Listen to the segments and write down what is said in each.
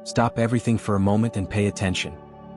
Stop everything for a moment and pay attention.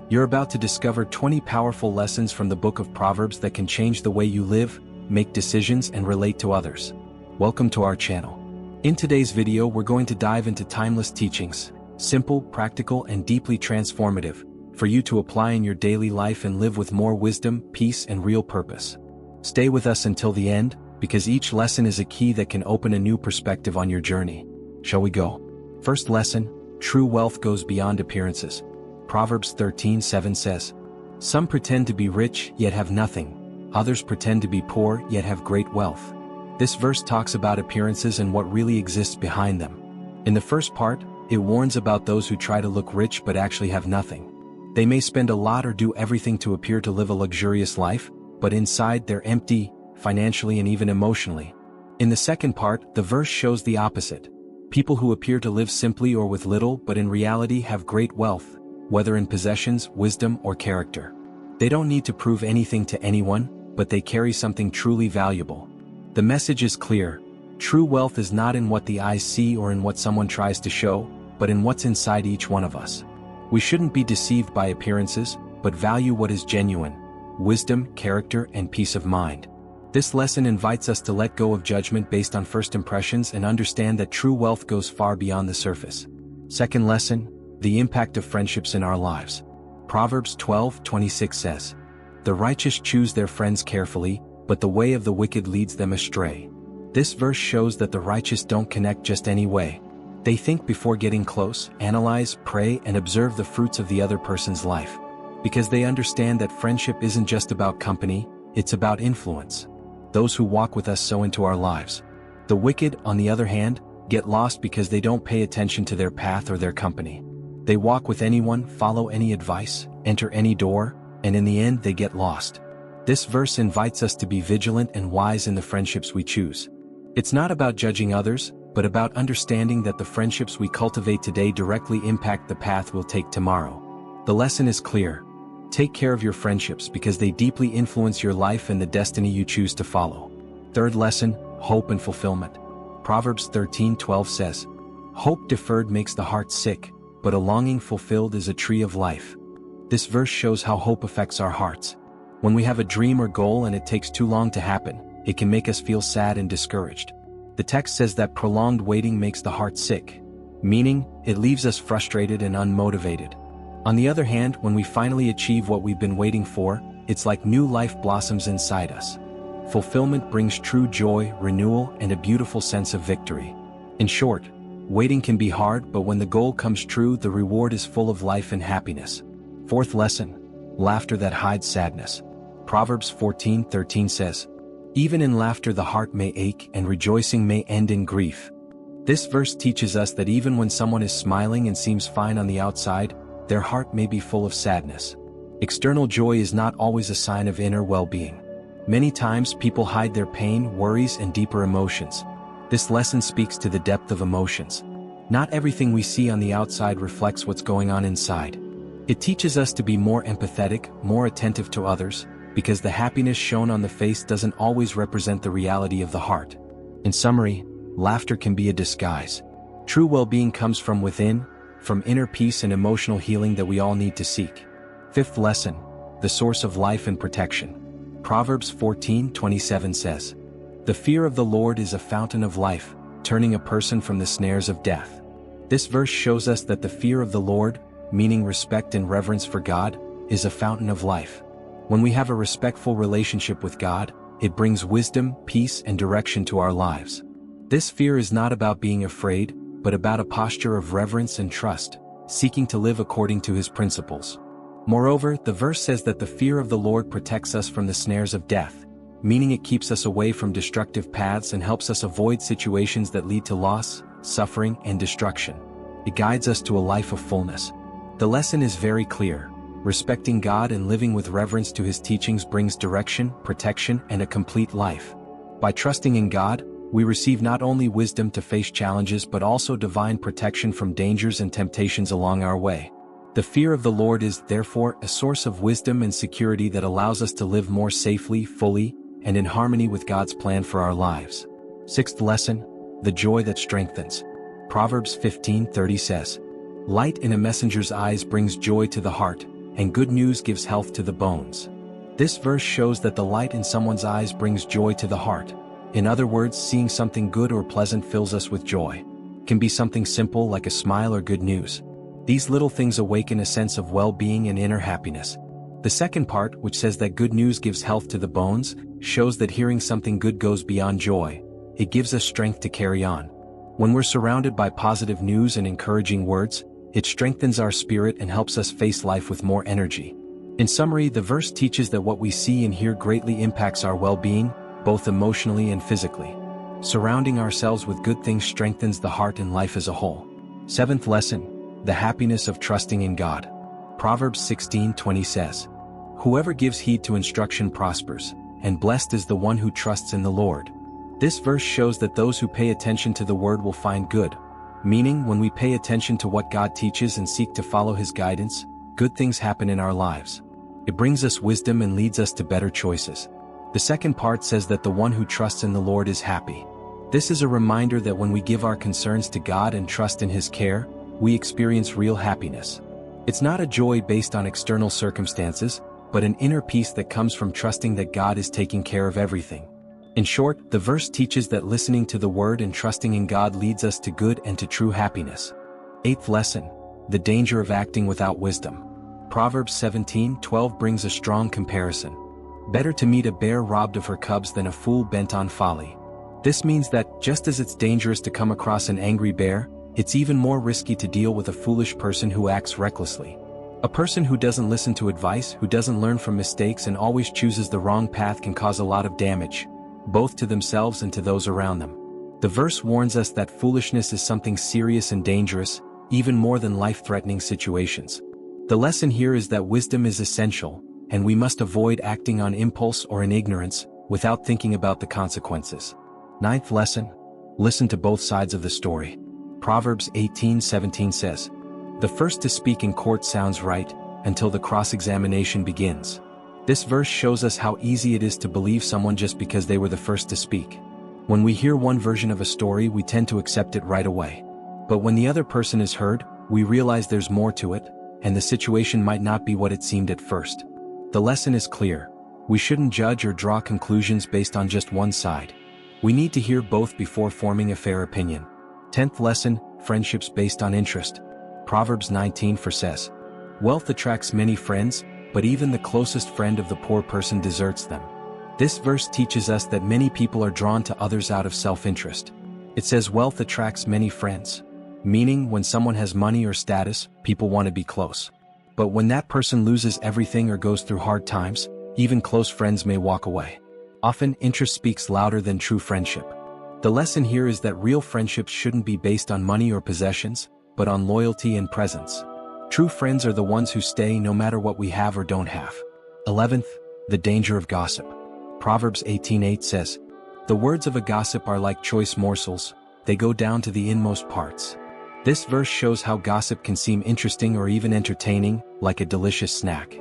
You're about to discover 20 powerful lessons from the Book of Proverbs that can change the way you live, make decisions, and relate to others. Welcome to our channel. In today's video, we're going to dive into timeless teachings, simple, practical, and deeply transformative, for you to apply in your daily life and live with more wisdom, peace, and real purpose. Stay with us until the end, because each lesson is a key that can open a new perspective on your journey. Shall we go? First lesson: true wealth goes beyond appearances. Proverbs 13:7 says, "Some pretend to be rich, yet have nothing. Others pretend to be poor, yet have great wealth." This verse talks about appearances and what really exists behind them. In the first part, it warns about those who try to look rich but actually have nothing. They may spend a lot or do everything to appear to live a luxurious life, but inside they're empty, financially and even emotionally. In the second part, the verse shows the opposite. People who appear to live simply or with little but in reality have great wealth, whether in possessions, wisdom, or character. They don't need to prove anything to anyone, but they carry something truly valuable. The message is clear: true wealth is not in what the eyes see or in what someone tries to show, but in what's inside each one of us. We shouldn't be deceived by appearances, but value what is genuine: wisdom, character, and peace of mind. This lesson invites us to let go of judgment based on first impressions and understand that true wealth goes far beyond the surface. Second lesson: the impact of friendships in our lives. Proverbs 12:26 says, "The righteous choose their friends carefully, but the way of the wicked leads them astray." This verse shows that the righteous don't connect just any way. They think before getting close, analyze, pray, and observe the fruits of the other person's life. Because they understand that friendship isn't just about company, it's about influence. Those who walk with us sow into our lives. The wicked, on the other hand, get lost because they don't pay attention to their path or their company. They walk with anyone, follow any advice, enter any door, and in the end they get lost. This verse invites us to be vigilant and wise in the friendships we choose. It's not about judging others, but about understanding that the friendships we cultivate today directly impact the path we'll take tomorrow. The lesson is clear: take care of your friendships because they deeply influence your life and the destiny you choose to follow. Third lesson: hope and fulfillment. Proverbs 13:12 says, "Hope deferred makes the heart sick, but a longing fulfilled is a tree of life." This verse shows how hope affects our hearts. When we have a dream or goal and it takes too long to happen, it can make us feel sad and discouraged. The text says that prolonged waiting makes the heart sick, meaning it leaves us frustrated and unmotivated. On the other hand, when we finally achieve what we've been waiting for, it's like new life blossoms inside us. Fulfillment brings true joy, renewal, and a beautiful sense of victory. In short, waiting can be hard, but when the goal comes true, the reward is full of life and happiness. Fourth lesson: laughter that hides sadness. Proverbs 14:13 says, "Even in laughter the heart may ache and rejoicing may end in grief." This verse teaches us that even when someone is smiling and seems fine on the outside, their heart may be full of sadness. External joy is not always a sign of inner well-being. Many times people hide their pain, worries, and deeper emotions. This lesson speaks to the depth of emotions. Not everything we see on the outside reflects what's going on inside. It teaches us to be more empathetic, more attentive to others, because the happiness shown on the face doesn't always represent the reality of the heart. In summary, laughter can be a disguise. True well-being comes from within, from inner peace and emotional healing that we all need to seek. Fifth lesson: the source of life and protection. Proverbs 14:27 says, "The fear of the Lord is a fountain of life, turning a person from the snares of death." This verse shows us that the fear of the Lord, meaning respect and reverence for God, is a fountain of life. When we have a respectful relationship with God, it brings wisdom, peace, and direction to our lives. This fear is not about being afraid, but about a posture of reverence and trust, seeking to live according to His principles. Moreover, the verse says that the fear of the Lord protects us from the snares of death, meaning it keeps us away from destructive paths and helps us avoid situations that lead to loss, suffering, and destruction. It guides us to a life of fullness. The lesson is very clear. Respecting God and living with reverence to His teachings brings direction, protection, and a complete life. By trusting in God, we receive not only wisdom to face challenges but also divine protection from dangers and temptations along our way. The fear of the Lord is, therefore, a source of wisdom and security that allows us to live more safely, fully, and in harmony with God's plan for our lives. Sixth lesson: the joy that strengthens. Proverbs 15:30 says, Light in a messenger's eyes brings joy to the heart, and good news gives health to the bones. This verse shows that the light in someone's eyes brings joy to the heart. In other words, seeing something good or pleasant fills us with joy. It can be something simple like a smile or good news. These little things awaken a sense of well-being and inner happiness. The second part, which says that good news gives health to the bones, shows that hearing something good goes beyond joy. It gives us strength to carry on. When we're surrounded by positive news and encouraging words, it strengthens our spirit and helps us face life with more energy. In summary, the verse teaches that what we see and hear greatly impacts our well-being, both emotionally and physically. Surrounding ourselves with good things strengthens the heart and life as a whole. Seventh lesson, the happiness of trusting in God. Proverbs 16:20 says, "Whoever gives heed to instruction prospers, and blessed is the one who trusts in the Lord." This verse shows that those who pay attention to the word will find good. Meaning, when we pay attention to what God teaches and seek to follow His guidance, good things happen in our lives. It brings us wisdom and leads us to better choices. The second part says that the one who trusts in the Lord is happy. This is a reminder that when we give our concerns to God and trust in His care, we experience real happiness. It's not a joy based on external circumstances, but an inner peace that comes from trusting that God is taking care of everything. In short, the verse teaches that listening to the word and trusting in God leads us to good and to true happiness. Eighth lesson, the danger of acting without wisdom. Proverbs 17:12 brings a strong comparison. Better to meet a bear robbed of her cubs than a fool bent on folly. This means that, just as it's dangerous to come across an angry bear, it's even more risky to deal with a foolish person who acts recklessly. A person who doesn't listen to advice, who doesn't learn from mistakes and always chooses the wrong path can cause a lot of damage, both to themselves and to those around them. The verse warns us that foolishness is something serious and dangerous, even more than life-threatening situations. The lesson here is that wisdom is essential, and we must avoid acting on impulse or in ignorance, without thinking about the consequences. Ninth lesson, listen to both sides of the story. Proverbs 18:17 says, "The first to speak in court sounds right, until the cross-examination begins." This verse shows us how easy it is to believe someone just because they were the first to speak. When we hear one version of a story, we tend to accept it right away. But when the other person is heard, we realize there's more to it, and the situation might not be what it seemed at first. The lesson is clear. We shouldn't judge or draw conclusions based on just one side. We need to hear both before forming a fair opinion. 10th lesson, friendships based on interest. Proverbs 19:4 says, "Wealth attracts many friends, but even the closest friend of the poor person deserts them." This verse teaches us that many people are drawn to others out of self-interest. It says wealth attracts many friends, meaning when someone has money or status, people want to be close. But when that person loses everything or goes through hard times, even close friends may walk away. Often, interest speaks louder than true friendship. The lesson here is that real friendships shouldn't be based on money or possessions, but on loyalty and presence. True friends are the ones who stay no matter what we have or don't have. 11th, the danger of gossip. Proverbs 18:8 says, "The words of a gossip are like choice morsels, they go down to the inmost parts." This verse shows how gossip can seem interesting or even entertaining, like a delicious snack.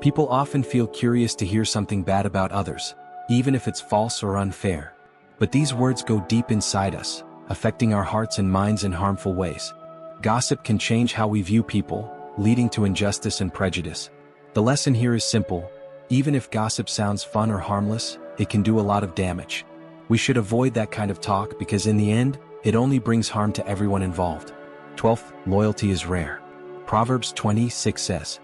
People often feel curious to hear something bad about others, even if it's false or unfair. But these words go deep inside us, affecting our hearts and minds in harmful ways. Gossip can change how we view people, leading to injustice and prejudice. The lesson here is simple. Even if gossip sounds fun or harmless, it can do a lot of damage. We should avoid that kind of talk because in the end, it only brings harm to everyone involved. 12th, loyalty is rare. Proverbs 20:6 says,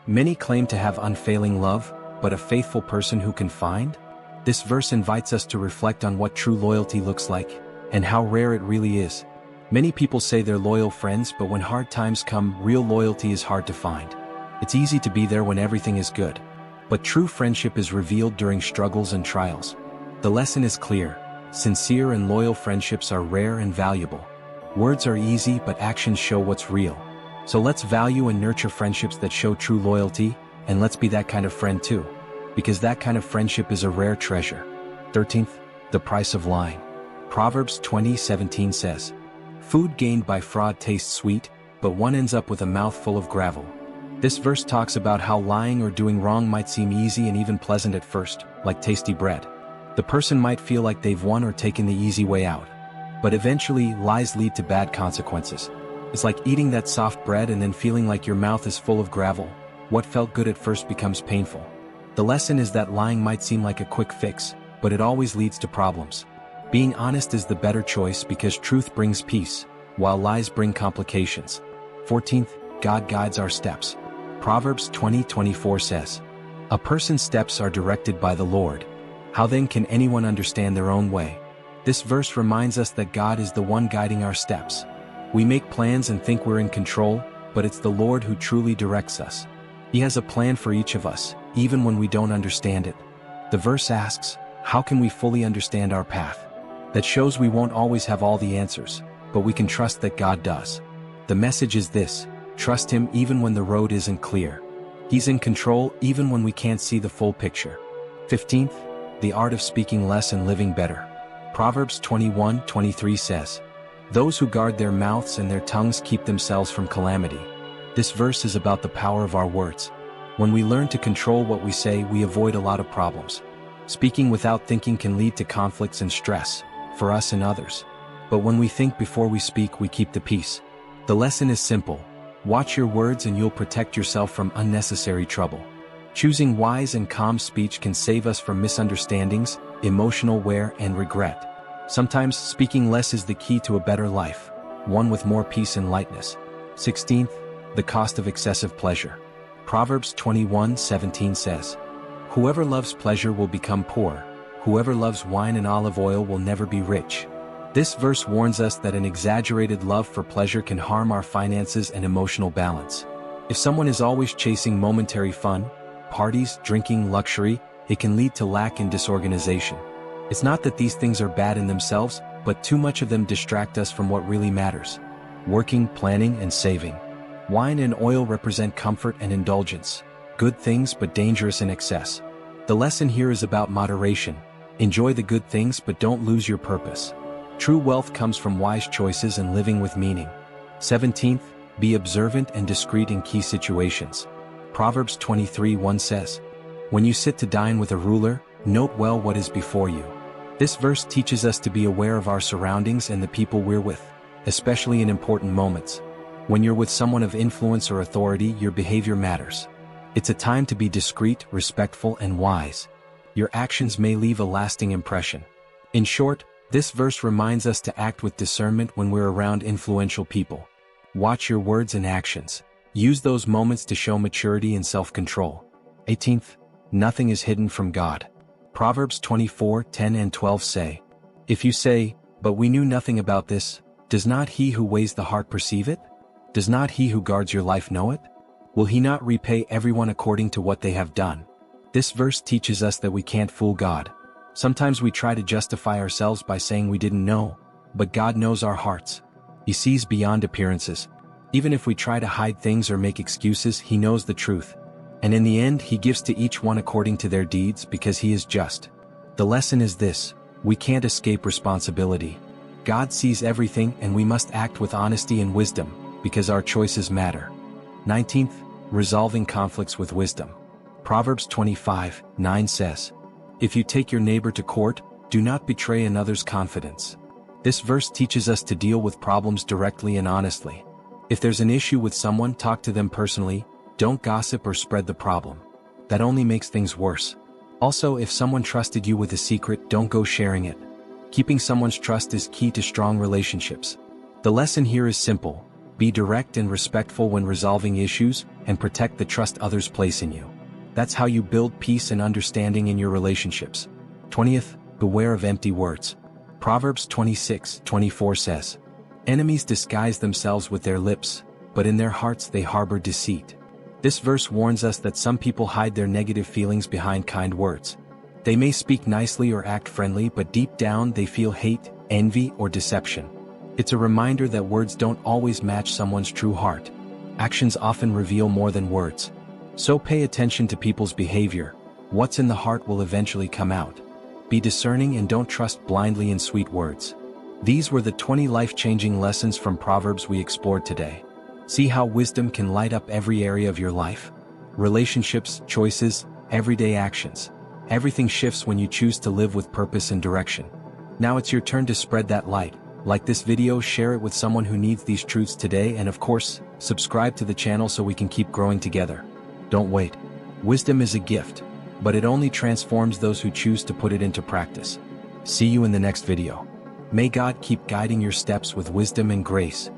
"Many claim to have unfailing love, but a faithful person who can find?" This verse invites us to reflect on what true loyalty looks like, and how rare it really is. Many people say they're loyal friends, but when hard times come, real loyalty is hard to find. It's easy to be there when everything is good. But true friendship is revealed during struggles and trials. The lesson is clear. Sincere and loyal friendships are rare and valuable. Words are easy, but actions show what's real. So let's value and nurture friendships that show true loyalty, and let's be that kind of friend too. Because that kind of friendship is a rare treasure. 13th, the price of lying. Proverbs 20:17 says, "Food gained by fraud tastes sweet, but one ends up with a mouth full of gravel." This verse talks about how lying or doing wrong might seem easy and even pleasant at first, like tasty bread. The person might feel like they've won or taken the easy way out. But eventually, lies lead to bad consequences. It's like eating that soft bread and then feeling like your mouth is full of gravel. What felt good at first becomes painful. The lesson is that lying might seem like a quick fix, but it always leads to problems. Being honest is the better choice because truth brings peace, while lies bring complications. 14th, God guides our steps. Proverbs 20:24 says, "A person's steps are directed by the Lord. How then can anyone understand their own way?" This verse reminds us that God is the one guiding our steps. We make plans and think we're in control, but it's the Lord who truly directs us. He has a plan for each of us, even when we don't understand it. The verse asks, how can we fully understand our path? That shows we won't always have all the answers, but we can trust that God does. The message is this: trust Him even when the road isn't clear. He's in control even when we can't see the full picture. 15th, the art of speaking less and living better. Proverbs 21:23 says, "Those who guard their mouths and their tongues keep themselves from calamity." This verse is about the power of our words. When we learn to control what we say, we avoid a lot of problems. Speaking without thinking can lead to conflicts and stress, for us and others. But when we think before we speak, we keep the peace. The lesson is simple: watch your words and you'll protect yourself from unnecessary trouble. Choosing wise and calm speech can save us from misunderstandings, emotional wear, and regret. Sometimes speaking less is the key to a better life, one with more peace and lightness. 16th, the cost of excessive pleasure. Proverbs 21:17 says, "Whoever loves pleasure will become poor. Whoever loves wine and olive oil will never be rich." This verse warns us that an exaggerated love for pleasure can harm our finances and emotional balance. If someone is always chasing momentary fun, parties, drinking, luxury, it can lead to lack and disorganization. It's not that these things are bad in themselves, but too much of them distract us from what really matters: working, planning, and saving. Wine and oil represent comfort and indulgence, good things but dangerous in excess. The lesson here is about moderation. Enjoy the good things but don't lose your purpose. True wealth comes from wise choices and living with meaning. 17th, be observant and discreet in key situations. Proverbs 23:1 says, "When you sit to dine with a ruler, note well what is before you." This verse teaches us to be aware of our surroundings and the people we're with, especially in important moments. When you're with someone of influence or authority, your behavior matters. It's a time to be discreet, respectful, and wise. Your actions may leave a lasting impression. In short, this verse reminds us to act with discernment when we're around influential people. Watch your words and actions. Use those moments to show maturity and self-control. 18th, nothing is hidden from God. Proverbs 24:10 and 12 say, "If you say, 'But we knew nothing about this,' does not he who weighs the heart perceive it? Does not he who guards your life know it? Will he not repay everyone according to what they have done?" This verse teaches us that we can't fool God. Sometimes we try to justify ourselves by saying we didn't know, but God knows our hearts. He sees beyond appearances. Even if we try to hide things or make excuses, He knows the truth. And in the end, He gives to each one according to their deeds because He is just. The lesson is this: we can't escape responsibility. God sees everything and we must act with honesty and wisdom, because our choices matter. 19th, resolving conflicts with wisdom. Proverbs 25:9 says, "If you take your neighbor to court, do not betray another's confidence." This verse teaches us to deal with problems directly and honestly. If there's an issue with someone, talk to them personally. Don't gossip or spread the problem. That only makes things worse. Also, if someone trusted you with a secret, don't go sharing it. Keeping someone's trust is key to strong relationships. The lesson here is simple: be direct and respectful when resolving issues, and protect the trust others place in you. That's how you build peace and understanding in your relationships. 20th, beware of empty words. Proverbs 26:24 says, "Enemies disguise themselves with their lips, but in their hearts they harbor deceit." This verse warns us that some people hide their negative feelings behind kind words. They may speak nicely or act friendly, but deep down they feel hate, envy, or deception. It's a reminder that words don't always match someone's true heart. Actions often reveal more than words. So pay attention to people's behavior. What's in the heart will eventually come out. Be discerning and don't trust blindly in sweet words. These were the 20 life-changing lessons from Proverbs we explored today. See how wisdom can light up every area of your life. Relationships, choices, everyday actions. Everything shifts when you choose to live with purpose and direction. Now it's your turn to spread that light. Like this video, share it with someone who needs these truths today, and of course, subscribe to the channel so we can keep growing together. Don't wait. Wisdom is a gift, but it only transforms those who choose to put it into practice. See you in the next video. May God keep guiding your steps with wisdom and grace,